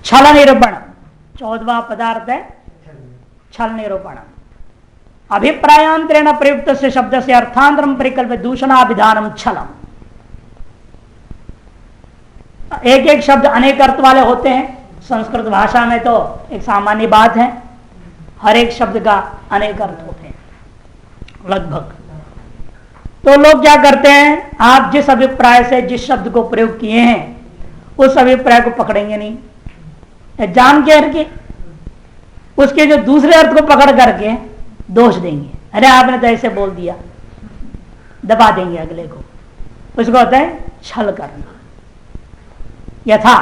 छल निरूपण 14वां पदार्थ है छल निरूपण। अभिप्रायांतरेण प्रयुक्त से शब्द से अर्थांतरम परिकल्प दूषणाभिधानम छलम। एक एक शब्द अनेक अर्थ वाले होते हैं। संस्कृत भाषा में तो एक सामान्य बात है, हर एक शब्द का अनेक अर्थ होते हैं लगभग। तो लोग क्या करते हैं, आप जिस अभिप्राय से जिस शब्द को प्रयोग किए हैं उस अभिप्राय को पकड़ेंगे नहीं, जान के उसके जो दूसरे अर्थ को पकड़ करके दोष देंगे। अरे आपने तो ऐसे बोल दिया, दबा देंगे अगले को। उसको होता है छल करना। यथा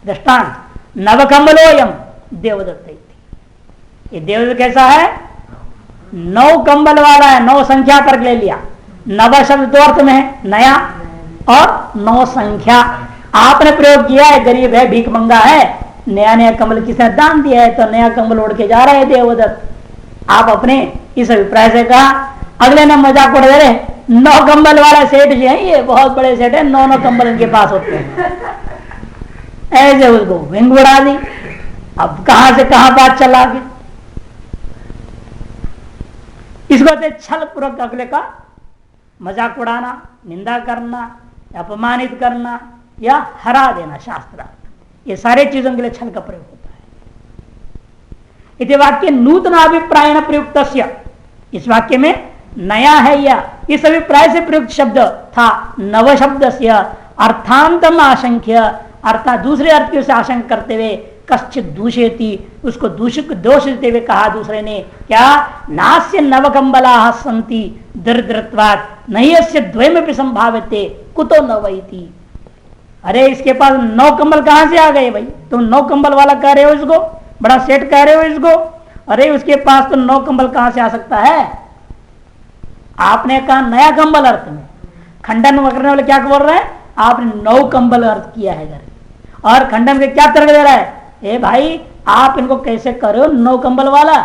दृष्टांत नवकंबलोयम देवदत्त। ये देवदत्त कैसा है, 9 कंबल वाला है। 9 संख्या पर ले लिया। नव शब्द दो अर्थ में है, नया और 9 संख्या। आपने प्रयोग किया है, गरीब है, भीख मंगा है, नया नया कंबल किसने दान दिया है तो नया कंबल ओढ़ के जा रहे हैं देवदत्त। आप अपने इस अभिप्राय से कहा, अगले ने मजाक उड़ा दे रहे 9 कंबल वाला सेठ जो है ये बहुत बड़े सेठ है, 9 कंबल इनके पास होते हैं। ऐसे उसको विंग उड़ा दी। अब कहां से कहां बात चला गई। इसको कहते छल पूर्वक अगले का मजाक उड़ाना, निंदा करना, अपमानित करना या हरा देना। शास्त्रार्थ ये सारे चीजों के लिए छल का प्रयोग होता है। इति वाक्य नूतन अभिप्रायण प्रयुक्त। इस वाक्य में नया है या इस अभिप्राय से प्रयुक्त शब्द था नव शब्द से अर्थांतम आशंक्य, अर्थात दूसरे अर्थ की उसे आशंका करते हुए कश्चित दूषेति, उसको दूषित दोष देते हुए कहा दूसरे ने क्या, नास्य नवकंबला संति दरिद्रत्वात् नहीं अस्य द्वयमपि संभाव्यते कुतो नवैति। अरे इसके पास 9 कंबल कहां से आ गए भाई, तुम 9 कंबल वाला कह रहे हो इसको, बड़ा सेठ कह रहे हो इसको। अरे उसके पास तो 9 कंबल कहां से आ सकता है। आपने कहा नया कंबल अर्थ में, खंडन करने वाले क्या बोल रहे हैं, आपने 9 कंबल अर्थ किया है घर, और खंडन के क्या तर्क दे रहा है, ए भाई आप इनको कैसे कर रहे हो 9 कंबल वाला,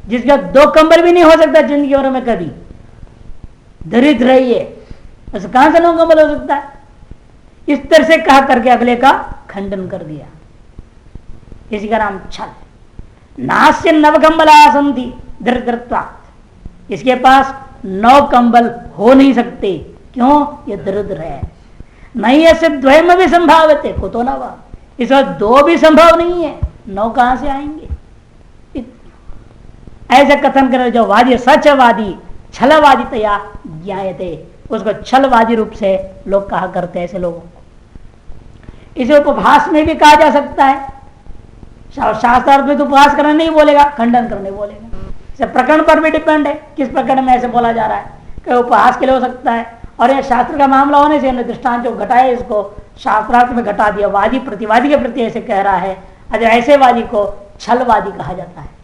जिसका 2 कंबल भी नहीं हो सकता जिंदगी भर में कभी, दरिद्र है ये, बस कहां से 9 कंबल हो सकता है। इस तरह से कहा करके अगले का खंडन कर दिया। इसी का नाम छल। नास्य नवकंबला संति दरिद्रत्वात्, इसके पास 9 कंबल हो नहीं सकते, क्यों, ये दरिद्र है। नहीं ऐसे द्वयम भी संभावते कुतो न वा, इस वक्त 2 भी संभव नहीं है, 9 कहां से आएंगे। ऐसे कथन कर जो वादी सचवादी छलवादितया ज्ञायते, उसको छलवादी रूप से लोग कहा करते हैं ऐसे लोगों को। इसे उपहास में भी कहा जा सकता है। शास्त्रार्थ में तो उपहास करने नहीं बोलेगा, खंडन करने बोलेगा। प्रकरण पर भी डिपेंड है, किस प्रकरण में ऐसे बोला जा रहा है, कि उपहास के लिए हो सकता है। और यह शास्त्र का मामला होने से दृष्टांत जो घटाए इसको शास्त्रार्थ में घटा दिया, वादी प्रतिवादी के प्रति ऐसे कह रहा है। अगर ऐसे वादी को छलवादी कहा जाता है।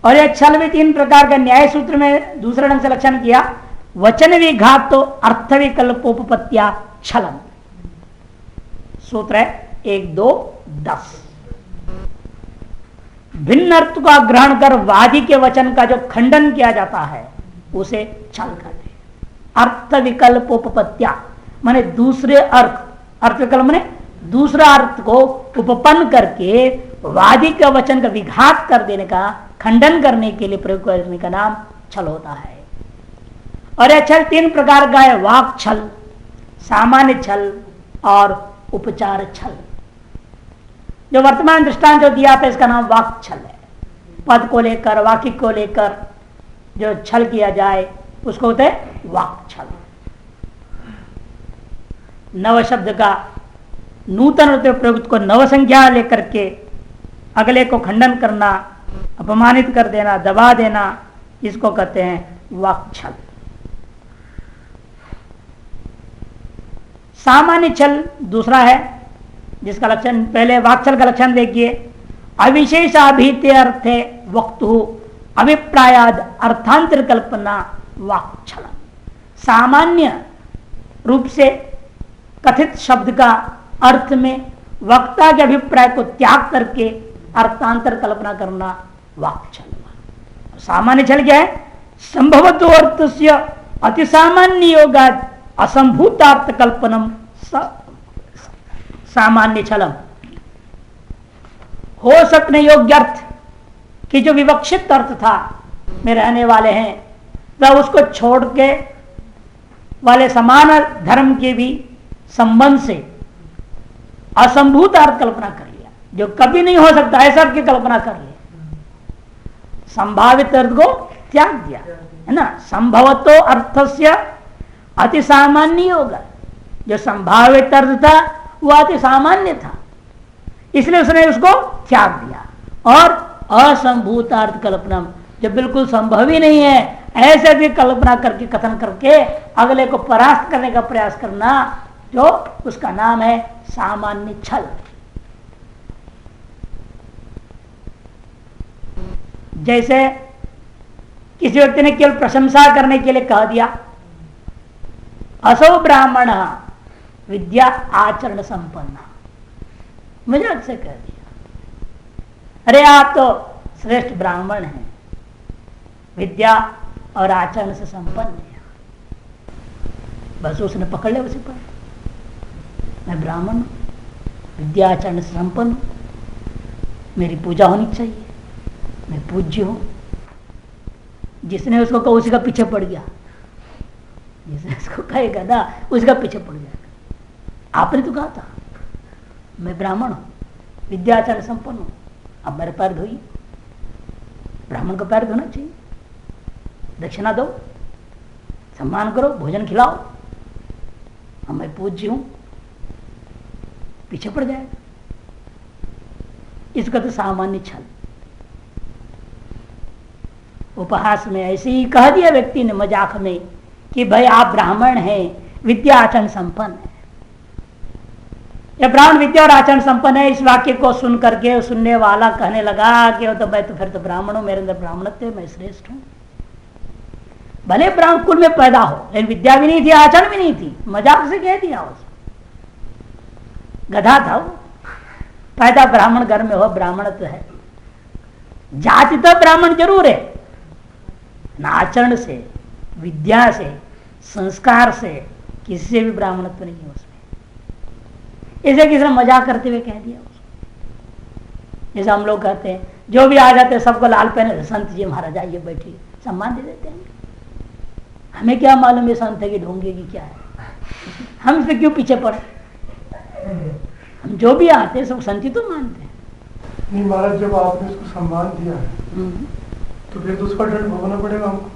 और यह छल भी 3 प्रकार का न्याय सूत्र में दूसरे ढंग से लक्षण किया। वचन विघात तो अर्थ विकल्पोपत्या छलम। सूत्र है 1, 2, 10। भिन्न अर्थ का ग्रहण कर वादी के वचन का जो खंडन किया जाता है उसे छल कहते हैं। अर्थ विकल्पोपत्या माने दूसरे अर्थ विकल्प माने दूसरा अर्थ को उपपन्न करके वादी के वचन का विघात कर देने का, खंडन करने के लिए प्रयोग करने का नाम छल होता है। और यह छल 3 प्रकार का है, वाक छल, सामान्य छल और उपचार छल। जो वर्तमान दृष्टांत जो दिया था इसका नाम वाक छल है। पद को लेकर, वाक्य को लेकर जो छल किया जाए उसको होता है वाक छल। नव शब्द का नूतन प्रयुक्त को नव संज्ञा लेकर के अगले को खंडन करना, अपमानित कर देना, दबा देना, इसको कहते हैं वाक छल। सामान्य छल दूसरा है, जिसका लक्षण पहले वाक्छल का लक्षण देखिए। अविशेषाभीत्य अर्थे वक्तु अभिप्रायाद अर्थांतर कल्पना वाक्छल। सामान्य रूप से कथित शब्द का अर्थ में वक्ता के अभिप्राय को त्याग करके अर्थांतर कल्पना करना वाक्छल। सामान्य छल क्या है, संभवतो अर्थस्य अति सामान्य योगाद असंभूतार्थ कल्पनम सामान्य छलम हो सकने योग्य अर्थ कि जो विवक्षित अर्थ था में रहने वाले हैं वह उसको छोड़ के वाले समान धर्म के भी संबंध से असंभूत अर्थ कल्पना कर लिया, जो कभी नहीं हो सकता ऐसा अर्थ की कल्पना कर लिया, संभावित अर्थ को त्याग दिया, है ना। संभवतो अर्थस्य अति सामान्य होगा, जो संभावित अर्थ था वह अति सामान्य था, इसलिए उसने उसको त्याग दिया। और असंभूतार्थ कल्पना, जो बिल्कुल संभव ही नहीं है ऐसे भी कल्पना करके कथन करके अगले को परास्त करने का प्रयास करना, जो उसका नाम है सामान्य छल। जैसे किसी व्यक्ति ने केवल प्रशंसा करने के लिए कह दिया, असौ ब्राह्मण विद्या आचरण संपन्न, मजाक से कह दिया, अरे आप तो श्रेष्ठ ब्राह्मण हैं, विद्या और आचरण से संपन्न है। बस उसने पकड़ लिया उसी पर, मैं ब्राह्मण हूं, विद्या आचरण से संपन्न हूं, मेरी पूजा होनी चाहिए, मैं पूज्य हूं। जिसने उसको कहा उसी का पीछे पड़ गया, जिसने उसको कहेगा ना उसका पीछे पड़ जाएगा। आपने तो कहा था मैं ब्राह्मण हूं, विद्या आचरण संपन्न हूं, अब मेरे पैर धोइए। ब्राह्मण का पैर धोना चाहिए, दक्षिणा दो, सम्मान करो, भोजन खिलाओ, अब मैं पूज्य हूं, पीछे पड़ जाएगा। इसका तो सामान्य छल, उपहास में ऐसे ही कह दिया व्यक्ति ने मजाक में कि भाई आप ब्राह्मण हैं, विद्या आचरण संपन्न है। यह ब्राह्मण विद्या और आचरण संपन्न है, इस वाक्य को सुन करके सुनने वाला कहने लगा कि तो मैं तो फिर तो ब्राह्मण हूं, मेरे अंदर ब्राह्मणत्व है, मैं श्रेष्ठ हूं। भले ब्राह्मण कुल में पैदा हो लेकिन विद्या भी नहीं थी, आचरण भी नहीं थी, मजाक से कह दिया उसे। गधा था वो, पैदा ब्राह्मण घर में हो, ब्राह्मणत्व है, जाति तो ब्राह्मण जरूर है, आचरण से, विद्या से, संस्कार से किसी से भी ब्राह्मणत्व नहीं है उसमें। इसे किसी ने मजाक करते हुए कह दिया उसको। जैसे हम लोग कहते हैं जो भी आ जाते हैं सबको लाल पहने, संत जी महाराज आइए बैठिए, सम्मान दे देते हैं। हमें क्या मालूम ये संत है कि ढोंगे की क्या है, हम इस पे क्यों पीछे पड़े। हम जो भी आते हैं सब संत ही तो मानते हैं। नहीं महाराज, जब आपने उसको सम्मान दिया है तो फिर तो उसका दंड भोगना पड़ेगा हमको।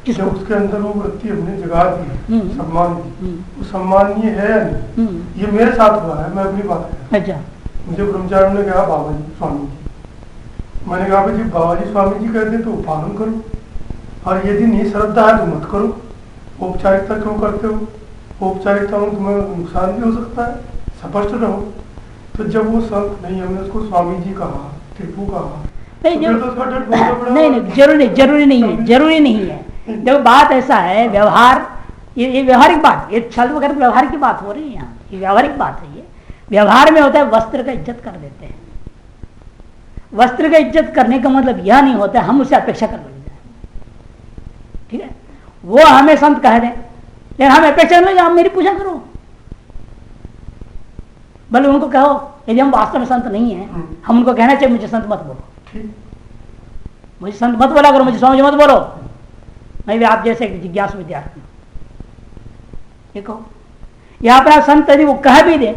जब उसके अंदर वो वृत्ति हमने जगा दी, सम्मान दी, वो सम्मानीय है या नहीं, ये मेरे साथ हुआ है, मैं अपनी बात कर। अच्छा, मुझे ब्रह्मचारी ने कहा बाबा जी स्वामी जी, मैंने कहा जी बाबा जी स्वामी जी कहते तो पालन करो, और यदि नहीं श्रद्धा है तो मत करो। औपचारिकता क्यों करते हो, औपचारिकता में तुम्हें नुकसान भी हो सकता है, स्पष्ट रहो। तो जब वो संत नहीं, हमने उसको स्वामी जी कहा, टिप्पू कहा, नहीं जरूरी नहीं है। जब बात ऐसा है, व्यवहार, ये व्यवहारिक बात, ये छल वगैरह व्यवहार की बात हो रही है यहाँ, ये व्यवहारिक बात है। ये व्यवहार में होता है वस्त्र का इज्जत कर देते हैं। वस्त्र का इज्जत करने का मतलब यह नहीं होता है हम उससे अपेक्षा कर लेते हैं, ठीक है। वो हमें संत कह दें लेकिन हम अपेक्षा नहीं, आप मेरी पूजा करो। भले उनको कहो यदि हम वास्तव में संत नहीं है, हम उनको कहना चाहिए मुझे संत मत बोलो, मुझे संत मत बोला करो, मुझे स्वामी जी मत बोलो, मैं भी आप जैसे जिज्ञासु विद्यार्थी हूं, ये कहो। यहां पर आप संत यदि वो कह भी दे,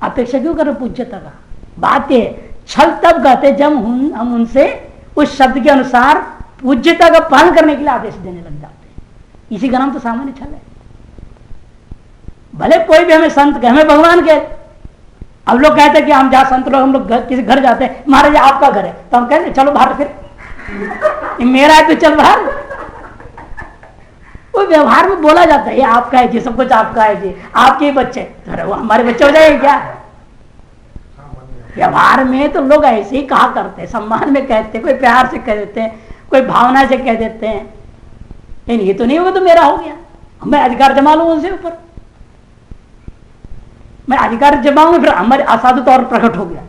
अपेक्षा क्यों करो पूज्यता का। बात ये छल तब कहते जब हम उनसे उस शब्द के अनुसार पूज्यता का पालन करने के लिए आदेश देने लग जाते हैं। इसी का नाम तो सामान्य छल है। भले कोई भी हमें संत कहे, हमें भगवान कहे। अब लोग कहते हैं कि हम जहाँ संत लोग, हम लोग किसी घर जाते हैं, महाराज आपका घर है, तो हम कहते चलो बाहर, फिर मेरा है तो चल बाहर। वो व्यवहार में बोला जाता है ये आपका है जी, सब कुछ आपका है जी, आपके ही बच्चे, तो वो हमारे बच्चे हो जाएंगे क्या। व्यवहार में तो लोग ऐसे ही कहा करते हैं, सम्मान में कहते हैं, कोई प्यार से कह देते हैं, कोई भावना से कह देते हैं, लेकिन ये तो नहीं होगा तो मेरा हो गया, मैं अधिकार जमा लूं उनसे ऊपर, मैं अधिकार जमाऊंगा, फिर हमारे असाधु तौर प्रकट हो गया,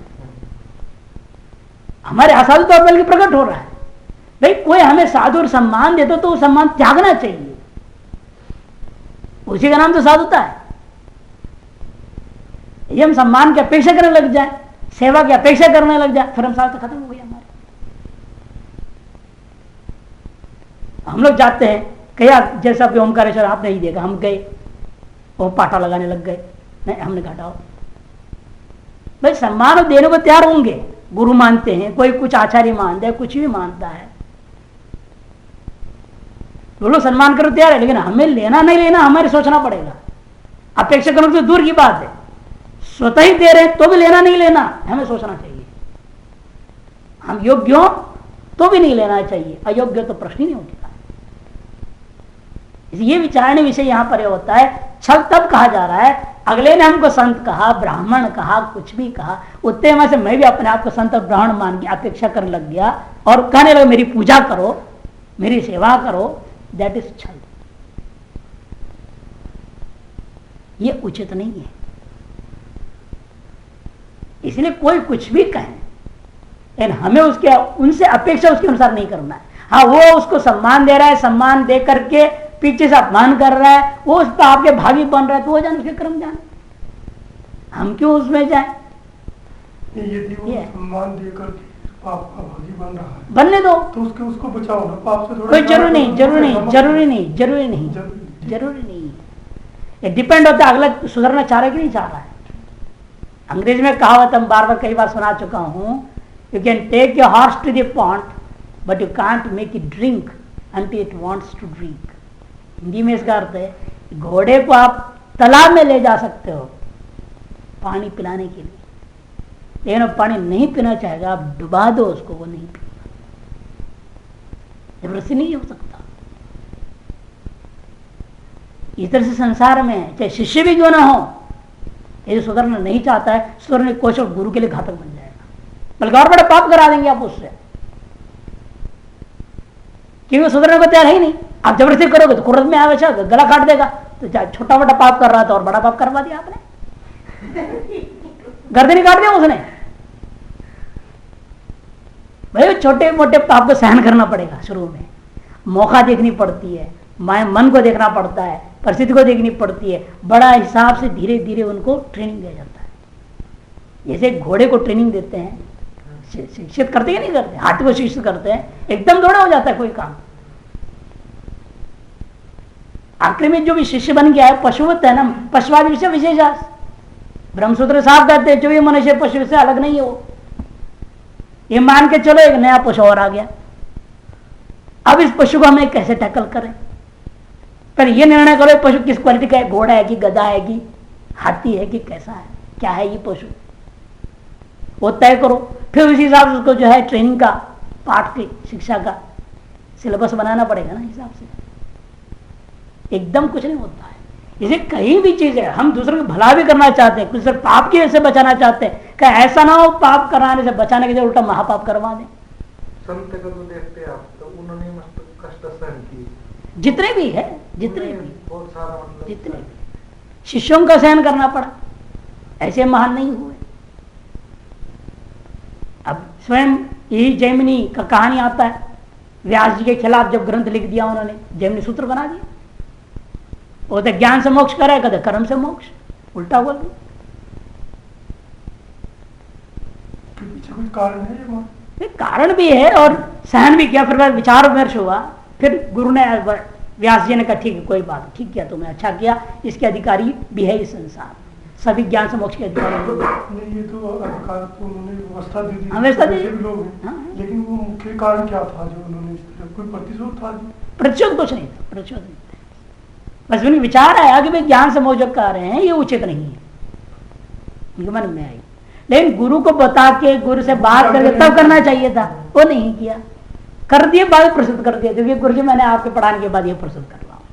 हमारे असाधु तौर पर प्रकट हो रहा है। भाई कोई हमें साधु और सम्मान देता तो सम्मान त्यागना चाहिए, उसी का नाम तो साधुता है। ये हम सम्मान की अपेक्षा करने लग जाए, सेवा की अपेक्षा करने लग जाए, फिर हम साथ खत्म हो गया हमारे। हम लोग जाते हैं कया, जैसा भी ओमकारेश्वर आपने ही देखा, हम गए वो पाटा लगाने लग गए, नहीं हमने घटाओ भाई, सम्मान देने को तैयार होंगे। गुरु मानते हैं, कोई कुछ आचार्य मानता है, कुछ भी मानता है, वो लोग सम्मान करो तैयार है, लेकिन हमें लेना नहीं लेना हमारे सोचना पड़ेगा। अपेक्षा करो तो दूर की बात है, स्वतः ही दे रहे तो भी लेना नहीं लेना हमें सोचना चाहिए। हम योग्य हो तो भी नहीं लेना चाहिए, अयोग्य तो प्रश्न ही नहीं उठेगा। ये विचारणीय विषय यहां पर होता है। छल तब कहा जा रहा है, अगले ने हमको संत कहा, ब्राह्मण कहा, कुछ भी कहा, उतने में से मैं भी अपने आप को संत और ब्राह्मण मान के अपेक्षा करने लग गया और कहने लगा मेरी पूजा करो, मेरी सेवा करो, दैट इज छल। ये उचित नहीं है। इसलिए कोई कुछ भी कहे, लेकिन हमें उसके उनसे अपेक्षा उसके अनुसार नहीं करना है। हाँ, वो उसको सम्मान दे रहा है, सम्मान दे करके पीछे से अपमान कर रहा है, वो उस पर आपके भागी बन रहा है, तो वो जाने उसके कर्म जाने, हम क्यों उसमें जाए। यदि वो सम्मान देकर पाप का भागी बन रहा है, बनने दो, तो उसको बचाओ ना, पाप से थोड़ा कोई जरूरी नहीं, जरूरी नहीं, जरूरी नहीं, जरूरी नहीं, जरूरी नहीं। ये डिपेंड होता है अगला सुधरना चाह रहा है कि नहीं चाह रहा है। अंग्रेजी में कहावत हम बार बार कई बार सुना चुका हूं, you can take your horse to the pond but you can't make it drink until it wants to drink. Hindi में इसका अर्थ है, घोड़े को आप तालाब में ले जा सकते हो पानी पिलाने के लिए, लेकिन वो पानी नहीं पीना चाहेगा, आप डुबा दो उसको, वो नहीं पीगा, जबरदस्ती नहीं हो सकता। इस तरह से संसार में चाहे शिष्य भी क्यों ना हो, यदि सुधरना नहीं चाहता है, सुधरने की कोशिश गुरु के लिए घातक बन जाएगा, बल्कि और बड़े पाप करा देंगे आप उससे, क्योंकि सुधरने को तैयार है ही नहीं। आप जबरदस्ती करोगे तो कुर्रत में आवेशा गला काट देगा, तो छोटा मोटा पाप कर रहा था और बड़ा पाप करवा दिया आपने, गर्दन काट दिया उसने। भाई छोटे मोटे पाप को सहन करना पड़ेगा, शुरू में मौका देखनी पड़ती है, मन को देखना पड़ता है, परिस्थिति को देखनी पड़ती है, बड़ा हिसाब से धीरे धीरे उनको ट्रेनिंग दिया जाता है। जैसे घोड़े को ट्रेनिंग देते हैं, शिक्षित करते हैं नहीं करते, हाथी को शिक्षित करते हैं, एकदम थोड़ा हो जाता है कोई काम। आखिर में जो भी शिष्य बन गया है पशुवत है ना, पशुवाद विषय विशेषास, ब्रह्मसूत्र साफ कहते हैं, जो भी मनुष्य पशु से अलग नहीं है वो। ये मान के चलो एक नया पशु और आ गया, अब इस पशु को हमें कैसे टैकल करें, पर ये निर्णय करो पशु किस क्वालिटी का है, घोड़ा है कि गधा है कि हाथी है कि कैसा है, क्या है ये पशु, वो तय करो। फिर उसी हिसाब से उसको जो है ट्रेनिंग का पाठ की शिक्षा का सिलेबस बनाना पड़ेगा ना हिसाब से, एकदम कुछ नहीं होता है। इसे कहीं भी चीज है, हम दूसरों को भला भी करना चाहते हैं, कुछ पाप की से बचाना चाहते हैं, क्या ऐसा ना हो पाप कराने से बचाने के लिए उल्टा महापाप करवा दें। संत को तो देखते हैं आप, तो उन्होंने मस्त कष्ट सहन किए, जितने भी है, जितने भी बहुत सारा, मतलब जितने भी शिष्यों का सहन करना पड़ा, ऐसे महान नहीं हुए। अब स्वयं यही जैमिनी का कहानी आता है, व्यास जी के खिलाफ जब ग्रंथ लिख दिया उन्होंने, जैमिनी सूत्र बना दिया, वो तो ज्ञान से मोक्ष करे, कहते कर्म से मोक्ष, उल्टा बोल दिया। पीछे कुछ कारण है ये कारण भी है और सहन भी किया, फिर विचार विमर्श हुआ, फिर गुरु ने व्यास जी ने कहा ठीक है कोई बात, ठीक किया तुमने, अच्छा किया, इसके अधिकारी भी है इस संसार, सभी ज्ञान से मोक्ष के अधिकारी नहीं, ये तो अधिकार तो उन्होंने व्यवस्था दे दी, व्यवस्था दी लोग हैं, लेकिन वो मुख्य कारण क्या था जो उन्होंने इस तरह, कोई प्रतिशोध था? प्रतिशोध कुछ नहीं था, प्रतिशोध नहीं था, बस उन्हें विचार आया कि भाई ज्ञान से मोक्ष कर रहे हैं, ये उचित नहीं है, उनके मन में आई। लेकिन गुरु को बता के, गुरु से बात करके तब करना चाहिए था, वो नहीं किया, कर दिए, बाद प्रस्तुत कर दिया, क्योंकि गुरु जी मैंने आपके पढ़ाने के बाद ये प्रस्तुत कर रहा हूँ,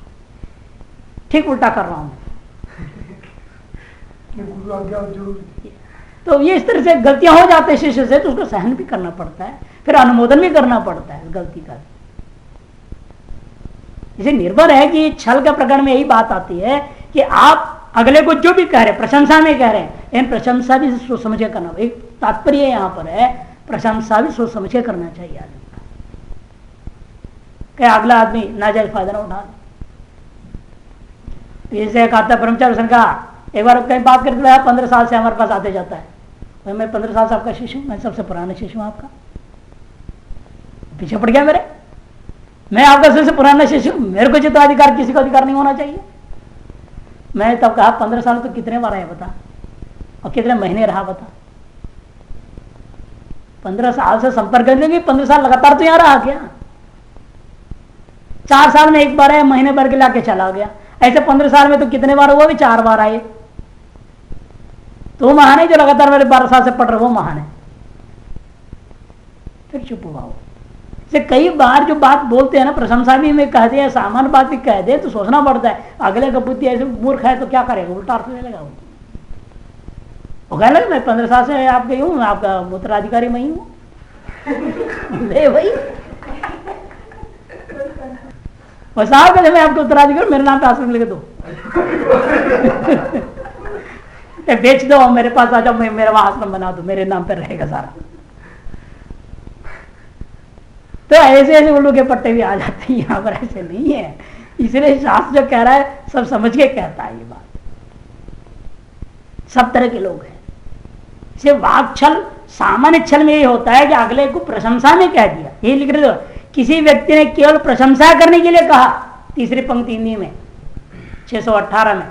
ठीक उल्टा कर रहा हूँ। गुरु आज्ञा जरूरी। तो ये इस तरह से गलतियां हो जाते हैं शिष्य से, तो उसको सहन भी करना पड़ता है, फिर अनुमोदन भी करना पड़ता है गलती का। इसे निर्भर है कि छल के प्रकरण में यही बात आती है कि आप अगले को जो भी कह रहे, प्रशंसा में कह रहे हैं, इन प्रशंसा भी सोच समझ के करना, एक तात्पर्य यहाँ पर है, प्रशंसा भी सोच समझ के करना चाहिए आदमी का, क्या अगला आदमी नाजायज फायदा ना उठा। जैसे कहता ब्रह्मचारी संघ का एक बार कहीं बात करके लाया, 15 साल से हमारे पास आते जाता है। भाई मैं 15 साल से आपका शिष्य हूं, मैं सबसे पुराना शिष्य हूं आपका, पीछे पड़ गया मेरे, मैं आपका सबसे पुराना शिष्य हूं, मेरे को जितना अधिकार किसी को अधिकार नहीं होना चाहिए। मैं तब कहा 15 साल तो कितने बार आया बता, और कितने महीने रहा बता। 15 साल से संपर्क करने की 15 साल लगातार तो यहां रहा क्या? 4 साल में एक बार आया, महीने भर के लाके चला गया। ऐसे 15 साल में तो कितने बार हुआ, भी 4 बार आए। तो वो महान है जो लगातार मेरे 12 साल से पढ़ रहे, वो महान है। फिर चुप हुआ हो। से कई बार जो बात बोलते हैं ना, प्रशंसा भी में कहते हैं, सामान्य बात भी कहते हैं, तो सोचना पड़ता है अगले का बुद्धि ऐसे मूर्ख है तो क्या करेगा, उल्टा अर्थ ले लेगा वो कह लगे मैं 15 साल से आपके हूँ, आपका उत्तराधिकारी मैं ही हूँ। ले भाई और साहब कहते मैं आपको उत्तराधिकारी, मेरे नाम पे आश्रम लेके दो। बेच दो, मेरे पास आ जाओ, मेरा वहां आश्रम बना दो, मेरे नाम पे रहेगा सारा। तो ऐसे ऐसे उल्लू के पट्टे भी आ जाते हैं, यहाँ पर ऐसे नहीं है। इसलिए शास्त्र जो कह रहा है सब समझ के कहता है ये बात। सब तरह के लोग हैं। इसे वाक छल, सामान्य छल में ये होता है कि अगले को प्रशंसा में कह दिया। ये लिख रहे हो, किसी व्यक्ति ने केवल प्रशंसा करने के लिए कहा, तीसरी पंक्ति हिंदी में 618 में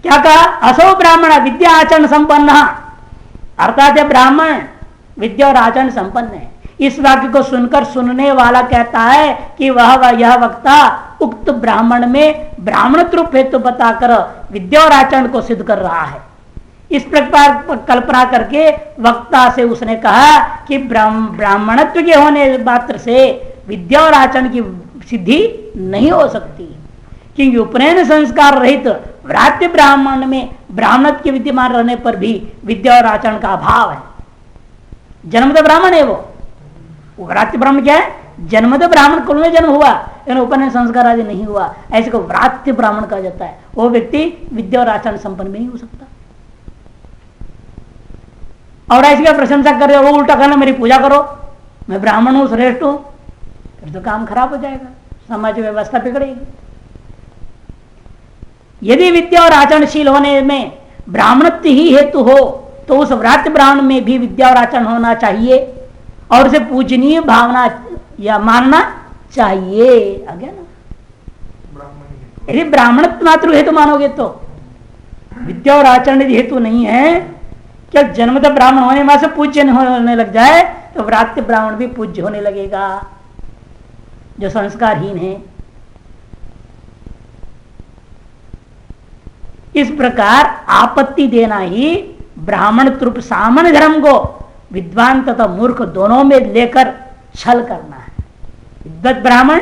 क्या कहा, असो ब्राह्मण विद्या आचरण संपन्न, अर्थात ब्राह्मण विद्या और आचरण संपन्न है। इस वाक्य को सुनकर सुनने वाला कहता है कि वह यह वक्ता उक्त ब्राह्मण में ब्राह्मण रूप हेतु बताकर विद्या और आचरण को सिद्ध कर रहा है। इस प्रकार कल्पना करके वक्ता से उसने कहा कि ब्राह्मणत्व के होने मात्र से विद्या और आचरण की सिद्धि नहीं हो सकती, क्योंकि उपनयन संस्कार रहित व्रात्य ब्राह्मण में ब्राह्मणत्व के विद्यमान रहने पर भी विद्या और आचरण का अभाव है। जन्मद ब्राह्मण है वो व्रात्य ब्राह्मण क्या है, जन्मद ब्राह्मण कुल में जन्म हुआ लेकिन उपनयन संस्कार आदि नहीं हुआ, ऐसे को व्रात्य ब्राह्मण कहा जाता है। वो व्यक्ति विद्या और आचरण संपन्न भी नहीं हो सकता। और ऐसी का प्रशंसा कर रहे हो, वो उल्टा कहना मेरी पूजा करो, मैं ब्राह्मण हूं, श्रेष्ठ हूं, फिर तो काम खराब हो जाएगा, समाज व्यवस्था बिगड़ेगी। यदि विद्या और आचरणशील होने में ब्राह्मणत्व ही हेतु हो तो उस व्रात्य ब्राह्मण में भी विद्या और आचरण होना चाहिए और उसे पूजनीय भावना या मानना चाहिए। आगे ना, यदि ब्राह्मणत्व मात्र हेतु मानोगे तो विद्या और आचरण यदि हेतु नहीं है, क्या जन्मतः ब्राह्मण होने में से पूज्य होने लग जाए तो व्रात्य ब्राह्मण भी पूज्य होने लगेगा जो संस्कारहीन है। इस प्रकार आपत्ति देना ही ब्राह्मण रूप सामान्य धर्म को विद्वान तथा मूर्ख दोनों में लेकर छल करना है। विद्वत ब्राह्मण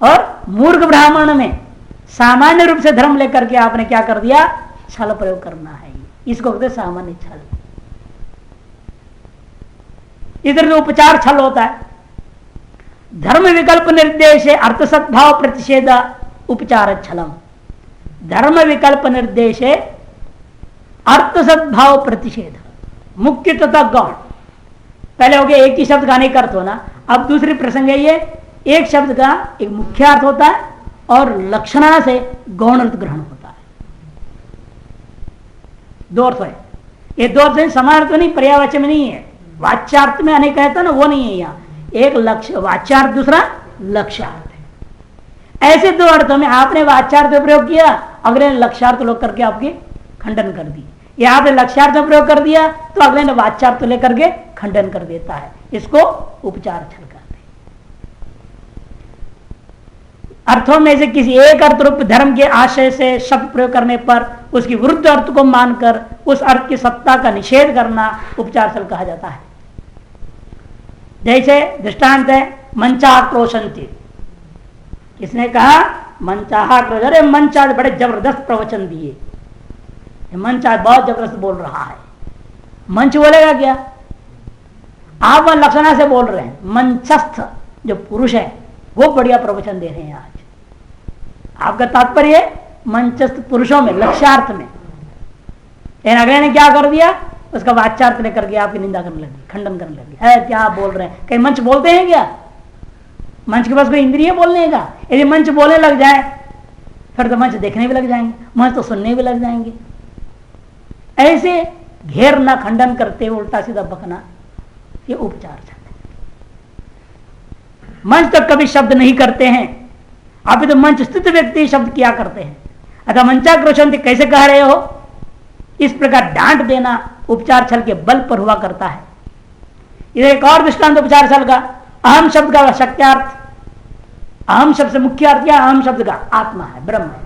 और मूर्ख ब्राह्मण में सामान्य रूप से धर्म लेकर के आपने क्या कर दिया, छल प्रयोग करना है। इसको कहते सामान्य छल। इधर जो उपचार छल होता है, धर्म विकल्प निर्देश अर्थ सद्भाव प्रतिषेध उपचार छलम। धर्म विकल्प निर्देश अर्थ सद्भाव प्रतिषेध, मुख्य तथा गौण। पहले हो गया एक ही शब्द का अनेक अर्थ होना, अब दूसरी प्रसंग है ये एक शब्द का एक मुख्य अर्थ होता है और लक्षणा से गौण अर्थ ग्रहण होता है। दो अर्थ है, ये दो अर्थ समान अर्थ नहीं, पर्यायवाची में नहीं है। वाच्यार्थ में अनेक कहता ना, वो नहीं है यहाँ। एक लक्ष्य वाच्यार्थ, दूसरा लक्ष्यार्थ है। ऐसे दो अर्थों में आपने वाच्यार्थ प्रयोग किया, अगले ने लक्ष्यार्थ लोग करके आपके खंडन कर दिए। यहां पे लक्ष्यार्थ प्रयोग कर दिया तो अगले ने वाच्यार्थ लेकर के खंडन कर देता है। इसको उपचार छल कहते हैं। अर्थों में से किसी एक अर्थ रूप धर्म के आशय से शब्द प्रयोग करने पर उसकी विरुद्ध अर्थ को मानकर उस अर्थ की सत्ता का निषेध करना उपचार छल कहा जाता है। जैसे दृष्टांत है मंचाक्रोशंति। किसने कहा मंचाक्रोश, अरे मंच आज बड़े जबरदस्त प्रवचन दिए, मंच आज बहुत जबरदस्त बोल रहा है। मंच बोलेगा क्या, आप वह लक्षणा से बोल रहे हैं। मंचस्थ जो पुरुष है वो बढ़िया प्रवचन दे रहे हैं आज। आपका तात्पर्य मंचस्थ पुरुषों में लक्ष्यार्थ में, लेकिन अगले ने क्या कर दिया, उसका वाच्यार्थ लेकर के आपकी निंदा करने लगी, खंडन करने लगी। है क्या आप बोल रहे हैं, कहीं मंच बोलते हैं क्या? मंच के पास कोई इंद्रिय बोलने का? यदि मंच बोलने लग जाए फिर तो मंच देखने भी लग जाएंगे, मंच तो सुनने भी लग जाएंगे। ऐसे घेरना, खंडन करते हुए उल्टा सीधा बकना, ये उपचार छल है। मंच तक कभी शब्द नहीं करते हैं, आप तो मंच स्थित व्यक्ति शब्द किया करते हैं। अतः मंचाक्रोशंति कैसे कह रहे हो, इस प्रकार डांट देना उपचार छल के बल पर हुआ करता है। इधर एक और दृष्टांत उपचार छल का, अहम शब्द का शक्त्यार्थ, अहम शब्द से मुख्य अर्थ क्या, अहम शब्द का आत्मा है, ब्रह्म है,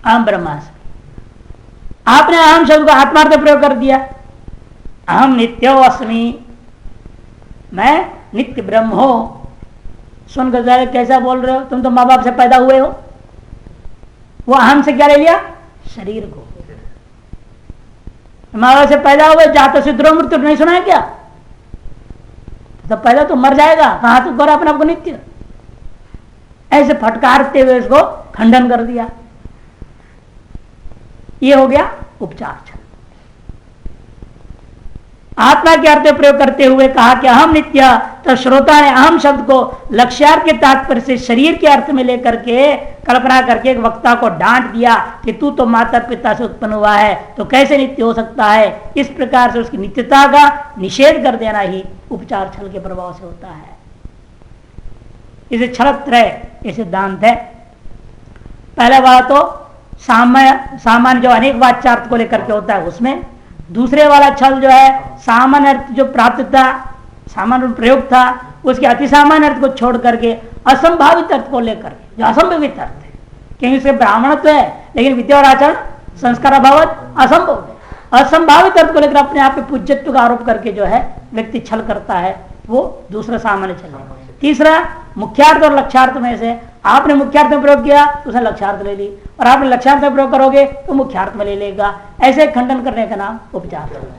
अहम ब्रह्मास्मि। आपने अहम शब्द को आत्मार्थ प्रयोग कर दिया, अहम नित्यो अस्मि, मैं नित्य ब्रह्म हो। सुनकर जाए कैसा बोल रहे हो, तुम तो माँ बाप से पैदा हुए हो। वो अहम से क्या ले लिया, शरीर को। माँ बाप से पैदा हुए, जातो सिद्धो मृत्यु नहीं सुना है क्या, तो पैदा तो मर जाएगा, कहां तो कर अपने आपको नित्य। ऐसे फटकारते हुए इसको खंडन कर दिया। ये हो गया उपचार छल। आत्मा के अर्थ प्रयोग करते हुए कहा कि अहम नित्य, तो श्रोता ने अहम शब्द को लक्ष्यार्थ के तात्पर्य से शरीर के अर्थ में लेकर के कल्पना करके एक वक्ता को डांट दिया कि तू तो माता पिता से उत्पन्न हुआ है, तो कैसे नित्य हो सकता है। इस प्रकार से उसकी नित्यता का निषेध कर देना ही उपचार छल के प्रभाव से होता है। इसे छलत्रय ये सिद्धांत है। पहला बात तो सामान्य जो अनेक वाच्यार्थ को लेकर के होता है उसमें, दूसरे वाला छल जो है सामान्य अर्थ जो प्राप्त था, सामान्य प्रयोग था, उसके अति सामान्य अर्थ को छोड़ करके असंभावित अर्थ को लेकर, जो असंभावित अर्थ है, क्योंकि उसके ब्राह्मणत्व है लेकिन विद्या और आचरण संस्कार अभावत असंभव है। असंभावित अर्थ को लेकर अपने आप पे पूज्यत्व का आरोप करके जो है व्यक्ति छल करता है, वो दूसरा सामान्य छल है। तीसरा मुख्यार्थ और लक्ष्यार्थ में से आपने मुख्यार्थ में प्रयोग किया तो उसने लक्ष्यार्थ ले ली, और आपने लक्ष्यार्थ में प्रयोग करोगे तो मुख्यार्थ में ले लेगा। ऐसे खंडन करने का नाम उपचार छल होता है।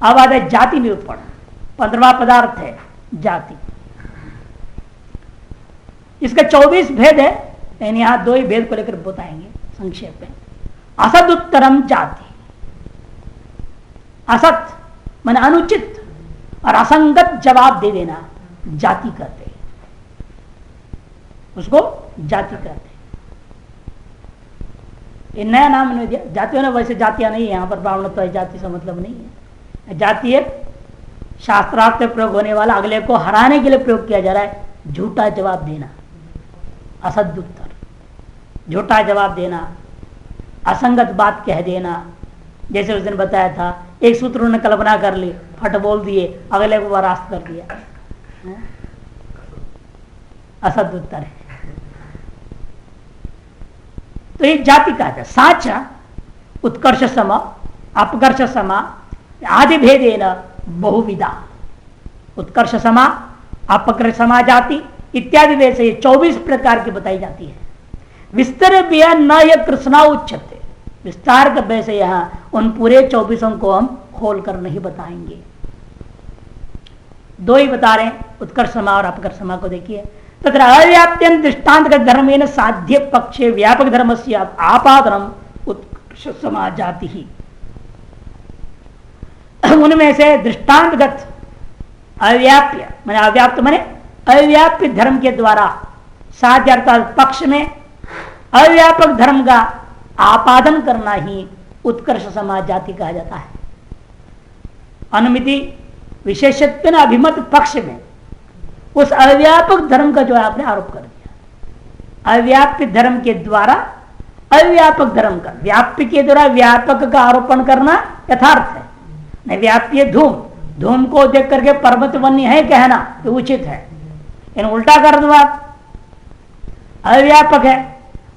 अब आता है जाति निरूपण, 15वां पदार्थ है जाति। इसका 24 भेद है, लेकिन यहां 2 ही भेद को लेकर बताएंगे संक्षेप में। असद उत्तरम जाति, असत माने अनुचित और असंगत जवाब दे देना जाति कहते हैं, उसको जाति कहते हैं। ये नया नाम नहीं दिया, जातियों ने वैसे जातियां नहीं है यहां पर, ब्राह्मण तो जाति से मतलब नहीं है। जाति एक शास्त्रार्थ में प्रयोग होने वाला, अगले को हराने के लिए प्रयोग किया जा रहा है, झूठा जवाब देना, असद उत्तर, झूठा जवाब देना, असंगत बात कह देना। जैसे उस दिन बताया था, एक सूत्र उन्होंने कल्पना कर ली, फट बोल दिए, अगले को वरास्त कर दिया, असद उत्तर है। तो ये जाति का है। साचा उत्कर्ष सम, अपकर्ष समा, आदि भेदेन बहुविधा, उत्कर्ष समा, अपकर्ष समा जाति इत्यादि भेद से 24 प्रकार की बताई जाती है। विस्तर बिया न यह कृष्णा उच्चते, विस्तार का वैसे यहां उन पूरे 24 को हम खोल कर नहीं बताएंगे, 2 ही बता रहे हैं, उत्कर्ष समा और अपकर्ष समा को देखिए। तथा अव्याप्त्यन दृष्टांत का धर्म साध्य पक्षे व्यापक धर्म से आपादनम उत्कर्ष समा जाति ही। उनमें से दृष्टांतगत अव्याप्य माने अव्याप्त माने अव्याप्य धर्म के द्वारा साध्य अर्थात पक्ष में अव्यापक धर्म का आपादन करना ही उत्कर्ष समा जाति कहा जाता है। अनुमिति विशेषत्व अभिमत पक्ष में उस अव्यापक धर्म का जो आपने आरोप कर दिया, अव्याप्य धर्म के द्वारा अव्यापक धर्म का, व्याप्य के द्वारा व्यापक का आरोपण करना यथार्थ है। नहीं व्याप्य धूम, धूम को देख करके पर्वत वन्य है कहना ये उचित है, इन उल्टा कर दो आप, अव्यापक है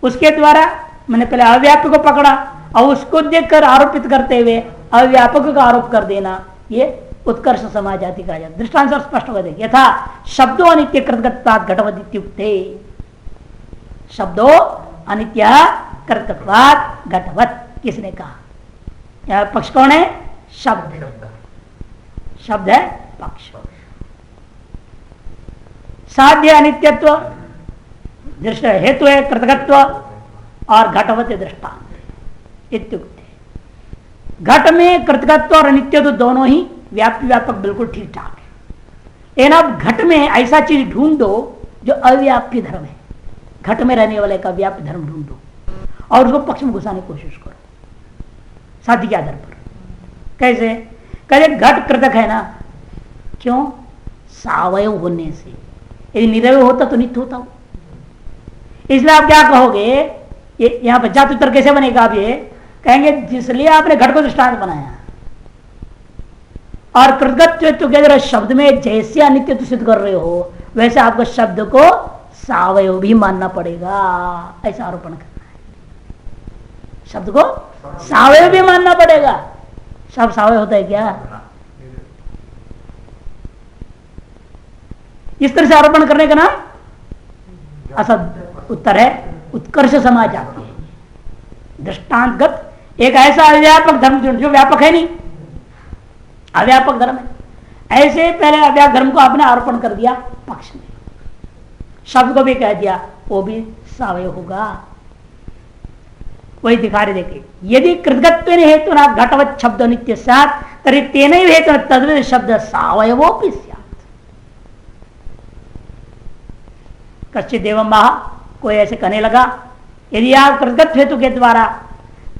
उसके द्वारा मैंने पहले अव्याप्य को पकड़ा और उसको देखकर आरोपित करते हुए अव्यापक का आरोप कर देना, ये उत्कर्ष समा जाति कहा जाता है। दृष्टांत और स्पष्ट हो देखिए, यथा शब्दों अनित्य कृतगत्वात् घटवत् इत्युक्ते, शब्दों अनित्य कृतगत्वात् घटवत् किसने कहा, यह पक्ष कौन है, शब्द, शब्द है पक्ष। साध्य अनित्यत्व दृष्ट हेतु है कृतगत्व और घटवत दृष्टांत इत्युक्ते। घट में कृतगत्व और अनित्यत्व दोनों ही व्याप्य व्यापक बिल्कुल ठीक ठाक है, लेकिन अब घट में ऐसा चीज ढूंढो जो अव्याप्य धर्म है, घट में रहने वाले का व्याप्य धर्म ढूंढो और उसको पक्ष में घुसाने की कोशिश करो। साध्य के आधार पर कैसे? कहते घट कृतक है ना, क्यों? सावयव होने से। यदि निरवय होता तो नित्य होता हो। इसलिए आप क्या कहोगे, ये यहां पर जात उत्तर कैसे बनेगा? आप ये कहेंगे जिसलिए आपने घट को दृष्टांत बनाया और कृतकत्व के अंदर शब्द में जैसे अनित्य सिद्ध कर रहे हो वैसे आपको शब्द को सावयव भी मानना पड़ेगा, ऐसा आरोपण करना है। शब्द को सावयव भी मानना पड़ेगा। शब्द सावयव होता है क्या? इस तरह से आरोपण करने का नाम असद उत्तर है, उत्कर्ष समाज आती है। दृष्टांतगत एक ऐसा अव्यापक धर्म जो व्यापक है नहीं, अव्यापक धर्म है। ऐसे पहले अव्यापक धर्म को आपने आरोपण कर दिया पक्ष में, शब्द को भी कह दिया वो भी सावयव होगा। वही दिखा रहे देखे, यदि कृतगत्व हेतु ना घटवत शब्द नित्य सात तरी तेन हेतु तद्विध शब्द सावयवोपि स्यात्। कश्चित् देवं महा, कोई ऐसे कहने लगा यदि आप कृतगत्व हेतु के द्वारा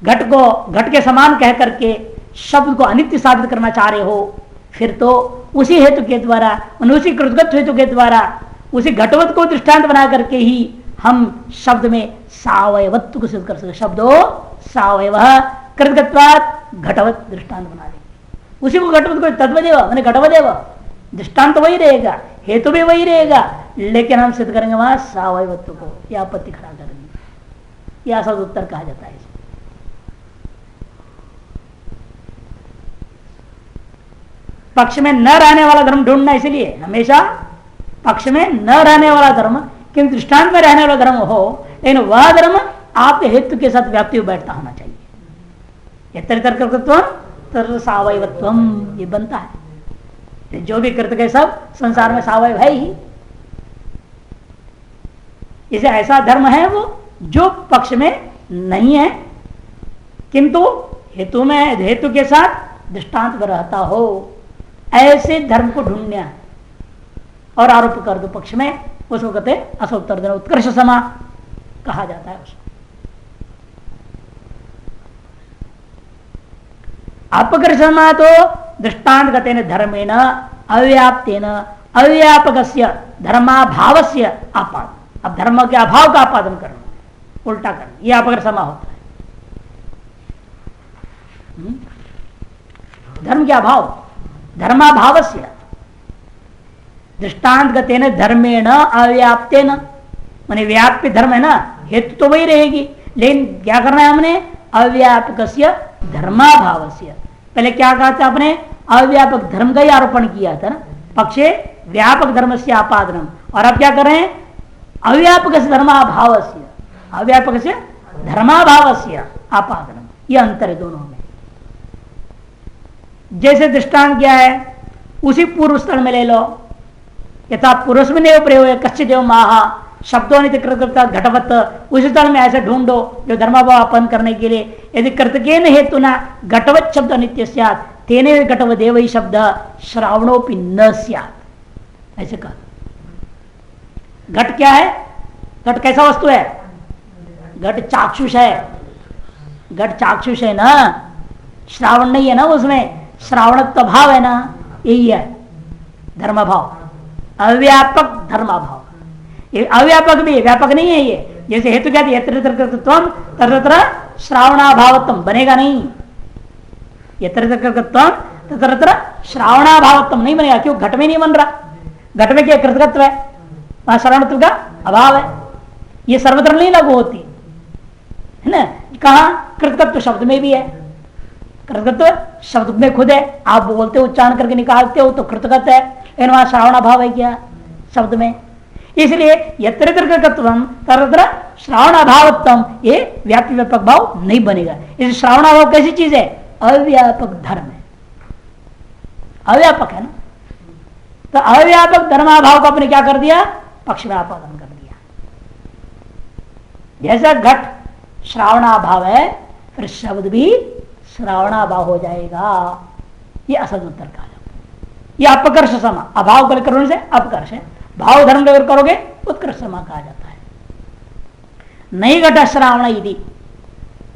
घट को घट के समान कह करके शब्द को अनित्य साबित करना चाह रहे हो, फिर तो उसी हेतु के द्वारा, उसी कृतगत्व हेतु के द्वारा उसी घटवत को दृष्टांत बना करके ही हम शब्द में सावयवत्व को सिद्ध कर सकते। शब्दो सावयव कृतगत्वात् घटवत दृष्टांत बना देंगे। उसी को घटवत को तद्वदेव मैंने घटवदेव दृष्टांत वही रहेगा, हेतु भी वही रहेगा, लेकिन हम सिद्ध करेंगे वहां सावयवत्व को। यह आपत्ति खड़ा करेंगे। यह असद उत्तर कहा जाता है। पक्ष में न रहने वाला धर्म ढूंढना, इसलिए हमेशा पक्ष में न रहने वाला धर्म किंतु दृष्टांत में रहने वाला धर्म हो, लेकिन वह धर्म आपके हेतु के साथ व्याप्ति में बैठता होना चाहिए। यत्र सावयवत्वम ये बनता है। जो भी कृत के सब संसार में सावयव है ही। इसे ऐसा धर्म है वो जो पक्ष में नहीं है किंतु हेतु में हेतु के साथ दृष्टांत में रहता हो, ऐसे धर्म को ढूंढना है और आरोप कर दो पक्ष में, उसको कहते असो उत्तर देना, उत्कर्ष समा कहा जाता है उसको। अपकर्ष समा तो दृष्टांत गतेन धर्मेण अव्याप्तेन अव्यापकस्य धर्माभावस्य आपादन। अब धर्म के अभाव का आपादन करना, उल्टा करना, यह अपकर्ष समा होता है। धर्म के अभाव, धर्माभावस्य दृष्टांत गतेन धर्मेण अव्याप्तेन, माने व्याप्य धर्म है ना, हेतु तो वही रहेगी, लेकिन क्या करना है हमने? अव्यापकस्य धर्माभावस्य। पहले क्या कहा था आपने? अव्यापक धर्म का ही आरोपण किया था ना, पक्षे व्यापक धर्म से आपादनम। और अब क्या कर रहे हैं? अव्यापक धर्माभावस्य, अव्यापक से धर्माभावस्य आपादनम। यह अंतर है दोनों में। जैसे दृष्टांत क्या है, उसी पूर्व स्थल में ले लो, यथा पुरुष में प्रयोग कच्चे देव माहा शब्दों घटवत, उसी स्थल में ऐसे ढूंढो जो धर्माभाव अपन करने के लिए। यदि कृतकेन हेतु ना घटवत शब्द नित्य स्यात् तेने घटवदेव ही शब्द श्रावणोपि न स्यात्। ऐसे कहा। घट क्या है? घट कैसा वस्तु है? घट चाक्षुष है। घट चाक्षुष है ना, श्रावण नहीं है ना उसमें, श्रावणत्व भाव है ना, यही है धर्मभाव, अव्यापक धर्माभाव। ये अव्यापक भी है, व्यापक नहीं है ये। जैसे हेतु क्या तत्र श्रावणाभावत्म बनेगा नहीं, तत्र श्रावणाभावत्म नहीं बनेगा। क्यों? घट में नहीं बन रहा। घट में क्या कृतकत्व है, वहां श्रवणत्व का अभाव है। ये सर्वत्र नहीं लागू होती है ना। कहा? कृतकत्व शब्द में भी है, कृतकत्व शब्द में खुद है। आप बोलते हो, उच्चारण करके निकालते हो तो कृतकत्व है, लेकिन वहां श्रावण अभाव है क्या शब्द में? इसलिए यत्र कृतकत्वम तत्र श्रावण अभावत्वम, ये व्याप्ति व्यापक भाव नहीं बनेगा। इस श्रावण अभाव कैसी चीज है? अव्यापक धर्म है, अव्यापक है ना। तो अव्यापक धर्माभाव को आपने क्या कर दिया? पक्ष में आपादन कर दिया। जैसा घट श्रावणाभाव है, फिर शब्द भी श्रावणाभाव हो जाएगा। ये असद उत्तर कहा जाता है। ये अपकर्ष समा, अभाव को लेकर से अपकर्ष है, भाव धर्म लेकर करोगे उत्कर्ष समा कहा जाता है। नहीं घट श्रावण यदि,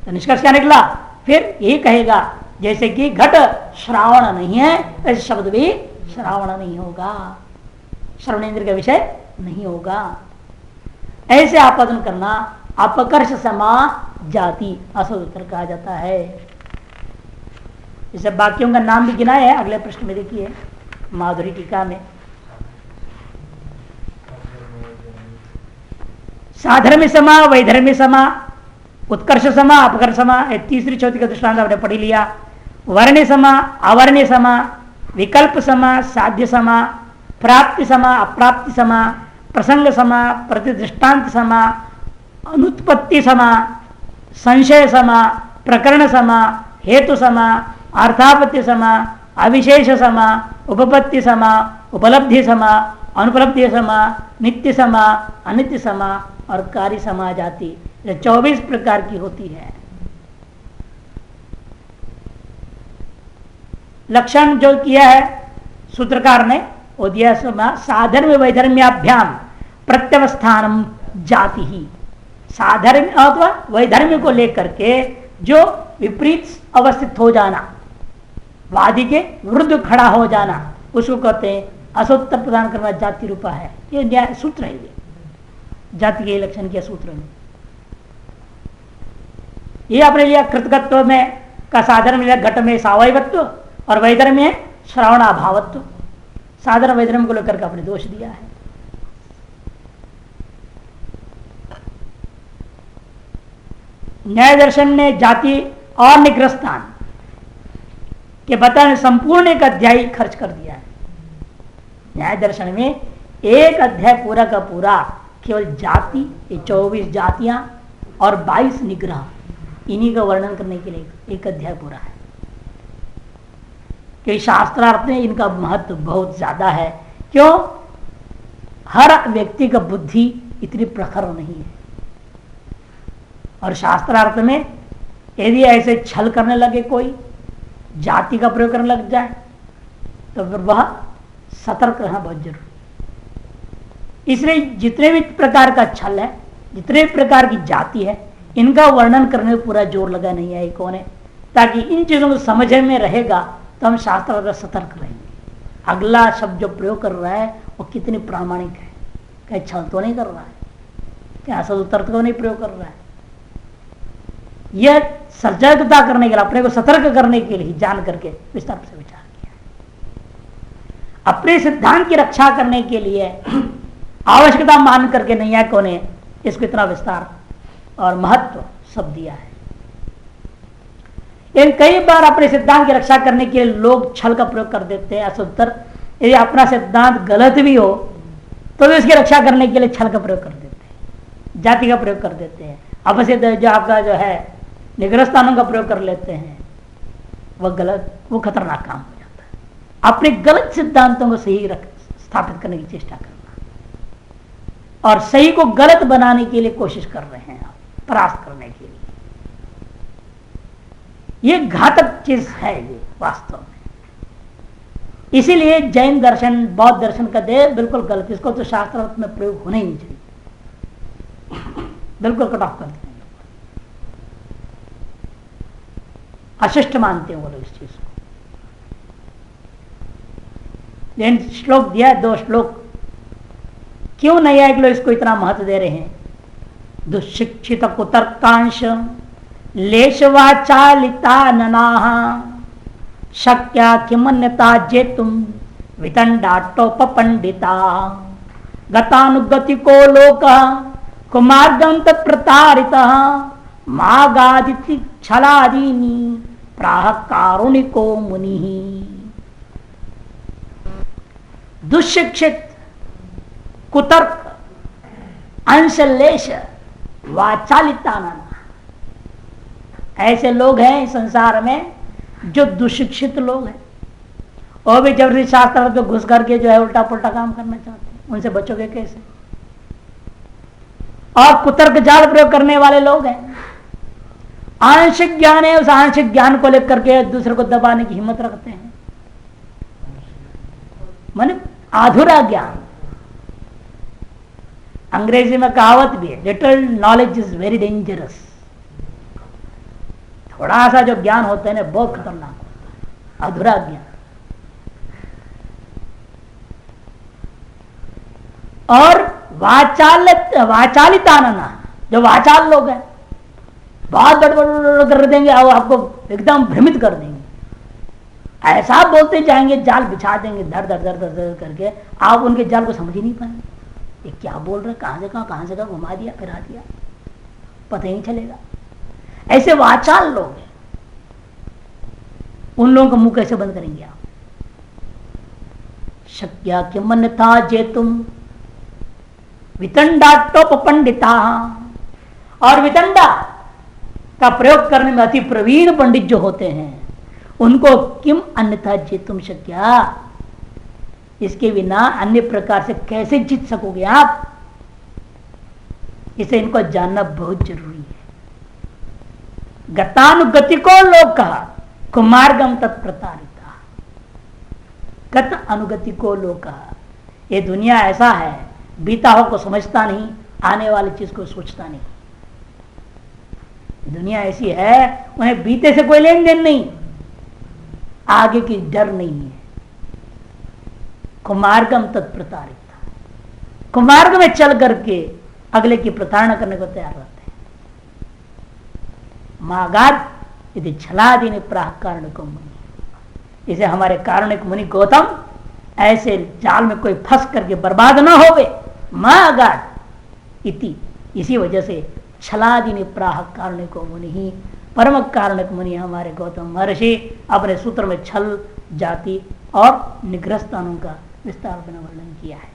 तो निष्कर्ष क्या निकला? फिर यही कहेगा जैसे कि घट श्रावण नहीं है, ऐसे शब्द भी श्रावण नहीं होगा, श्रवणेन्द्र का विषय नहीं होगा। ऐसे आपादन करना अपकर्ष समा जाति असद उत्तर कहा जाता है। इसे वाक्यों का नाम भी गिना है अगले प्रश्न में, देखिए माधुरी टीका में। साधर्मी समा, वैधर्मी समा, उत्कर्ष समा, अपकर्ष समा, तीसरी चौथी का दृष्टांत आपने पढ़ी लिया। वर्ण्य समा, अवर्ण्य समा, विकल्प समा, साध्य समा, प्राप्ति समा, अप्राप्ति समा, प्रसंग समा, प्रतिदृष्टांत समा, अनुत्पत्ति समा, संशय समा, प्रकरण समा, हेतु समा, अर्थापत्ति समा, अविशेष समा, उपपत्ति समा, उपलब्धि समा, अनुपलब्धि समा, नित्य समा, अनित्य समा और कार्य समा जाति, 24 प्रकार की होती है। लक्षण जो किया है सूत्रकार ने वो दिया साधर्म वैधर्म्याभ्याम प्रत्यवस्थानम जाति ही। साधर्म अथवा वैधर्म्य को लेकर के जो विपरीत अवस्थित हो जाना, वादी के विरुद्ध खड़ा हो जाना, उसको कहते हैं असोत्तर प्रदान करना जाति रूपा है। ये न्याय सूत्र है, ये जाति के लक्षण के सूत्र में ये आपने लिया। कृतकत्व में का साधर्म लिया, घट में सावयवत्व और वैधर्म में श्रवणाभावत्व। साधर्म वैधर्म को लेकर के आपने दोष दिया है। न्याय दर्शन ने जाति और निग्रहस्थान के बताने संपूर्ण एक अध्याय खर्च कर दिया है। न्याय दर्शन में एक अध्याय पूरा का पूरा केवल जाति, 24 जातियां और 22 निग्रह, इन्हीं का वर्णन करने के लिए एक अध्याय पूरा है। कि शास्त्रार्थ में इनका महत्व बहुत ज्यादा है। क्यों? हर व्यक्ति का बुद्धि इतनी प्रखर नहीं है, और शास्त्रार्थ में यदि ऐसे छल करने लगे, कोई जाति का प्रयोग करने लग जाए, तो फिर वह सतर्क रहना बहुत जरूरी। इसलिए जितने भी प्रकार का छल है, जितने भी प्रकार की जाति है, इनका वर्णन करने में पूरा जोर लगा नहीं है कौन है, ताकि इन चीजों को समझ में रहेगा तो हम शास्त्र सतर्क रहेंगे। अगला शब्द जो प्रयोग कर रहा है वो कितनी प्रामाणिक है, क्या छल तो नहीं कर रहा है, क्या असद उत्तर तो नहीं प्रयोग कर रहा है। यह सजगता करने के लिए, अपने को सतर्क करने के लिए जान करके विस्तार से विचार किया। अपने सिद्धांत की रक्षा करने के लिए आवश्यकता मान करके नहीं है कौन है, इसको इतना विस्तार और महत्व सब दिया है। इन कई बार अपने सिद्धांत की रक्षा करने के लिए लोग छल का प्रयोग कर देते हैं। असुत्तर यदि अपना सिद्धांत गलत भी हो तो भी उसकी रक्षा करने के लिए छल का प्रयोग कर देते हैं, जाति का प्रयोग कर देते हैं, अपसिद्ध जो आपका जो है निग्रह स्थानों का प्रयोग कर लेते हैं। वह गलत, वो खतरनाक काम हो जाता है। अपने गलत सिद्धांतों को सही स्थापित करने की चेष्टा करना और सही को गलत बनाने के लिए कोशिश कर रहे हैं, परास्त करने के लिए। ये घातक चीज है ये वास्तव में। इसीलिए जैन दर्शन, बौद्ध दर्शन का दे बिल्कुल गलत, इसको तो शास्त्र में प्रयोग होना ही नहीं चाहिए, बिल्कुल कट ऑफ कर दें। अशिष्ट मानते हैं वो लोग इस चीज को। जैन श्लोक दिया है, 2 श्लोक, क्यों नहीं है लोग इसको इतना महत्व दे रहे हैं। दुशिक्षित कुतर्कांश लेशवाचालिता ननाः शक्या किमन्यता जेतुम वितंडाटोपपंडिता गतानुगतिको लोकः कुमार्गं तत्प्रतारितः मागादिति छलादीनि प्राह कारुणिको मुनिः। दुशिक्षित, कुतर्क, अंशलेश, वाचालिता नाना, ऐसे लोग हैं संसार में जो दुशिक्षित लोग हैं, और भी जबरदस्ती शास्त्र में घुस करके जो है उल्टा पुल्टा काम करना चाहते हैं। उनसे बचोगे कैसे? और कुतर्क जाल प्रयोग करने वाले लोग हैं। आंशिक ज्ञान है, उस आंशिक ज्ञान को लेकर के दूसरे को दबाने की हिम्मत रखते हैं, माने अधूरा ज्ञान। अंग्रेजी में कहावत भी है, little knowledge is very dangerous. थोड़ा सा जो ज्ञान होता है ना बहुत खतरनाक होता है, अधूरा ज्ञान। और वाचालितानना, जो वाचाल लोग हैं बहुत गड़बड़ कर देंगे और आपको एकदम भ्रमित कर देंगे। ऐसा बोलते जाएंगे, जाल बिछा देंगे धर धर धर धर धर करके, आप उनके जाल को समझ ही नहीं पाएंगे। ये क्या बोल रहे, कहां से कहां घुमा दिया फिरा दिया, पता ही नहीं चलेगा। ऐसे वाचाल लोग हैं, उन लोगों का मुंह कैसे बंद करेंगे आप? शक्या किमन्यथा जेतुम वितंडाटोप पंडिता, और वितंडा का प्रयोग करने में अति प्रवीण पंडित जो होते हैं उनको किम अन्यथा जेतुम शक्या, इसके बिना अन्य प्रकार से कैसे जीत सकोगे आप? इसे इनको जानना बहुत जरूरी है। गतानुगतिको लोक कुमार्गम तत्प्रतारिता, गत अनुगतिको लोक, ये दुनिया ऐसा है, बीता हुआ को समझता नहीं, आने वाली चीज को सोचता नहीं। दुनिया ऐसी है, उन्हें बीते से कोई लेन देन नहीं, आगे की डर नहीं है। कुमार्गम तत्प्रतारिता, कुमार्ग में चल करके अगले की प्रताड़ना करने को तैयार रहते हैं। मागाद यदि छलादीन प्राह कारणिक मुनि, इसे हमारे कारणिक मुनि गौतम ऐसे जाल में कोई फंस करके बर्बाद ना होवे, मागाद इति, इसी वजह से छलादीन प्राह कारणिक मुनि ही, परम कारणिक मुनि हमारे गौतम महर्षि अपने सूत्र में छल जाति और निग्रह स्थानों का विस्तार वर्णन किया है।